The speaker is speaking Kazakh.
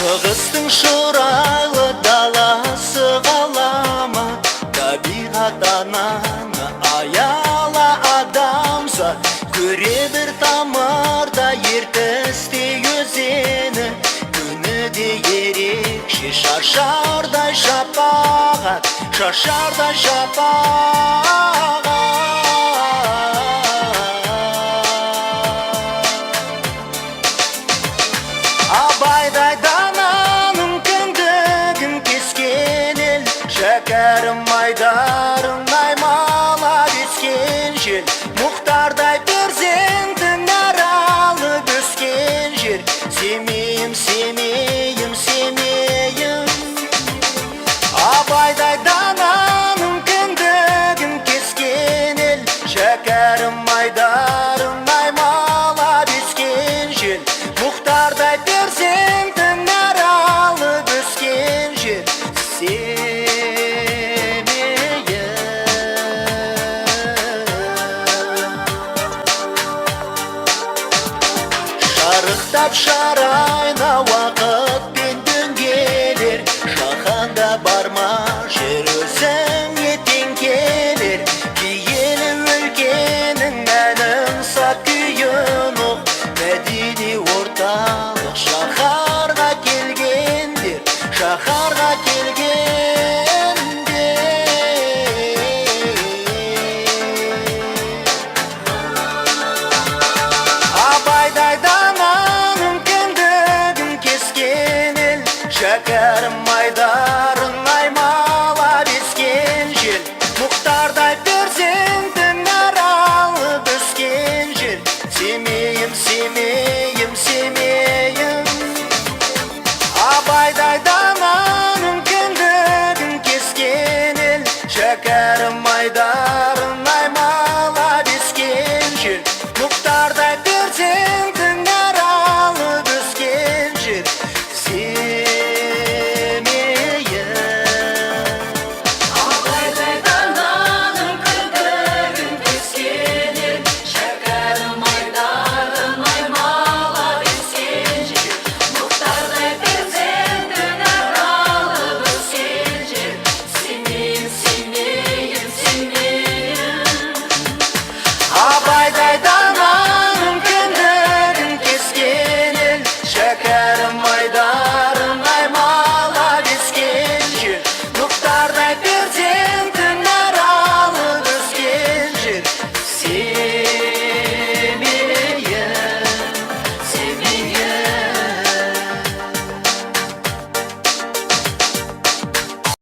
Шығыстың шырайлы даласы ғаламы, табиғат ананы аяла адамзат. Көре бір тамырда ертістей өзені, күні де ерекше шашардай шапағат, шашардай шапағат. Абайдай дананың кіндігін кескен ел, шәкәрім айдарын аймала бескен жел, Мұхтардай перзентін аралы бөскен жер. Семейім, семейім, семейім. Абайдай дананың кіндігін кескен ел, шәкәрім айдарын аймала бескен жел, Мұхтардай перзентін аралы бөскен жер. Шарықтап шарайна уақыт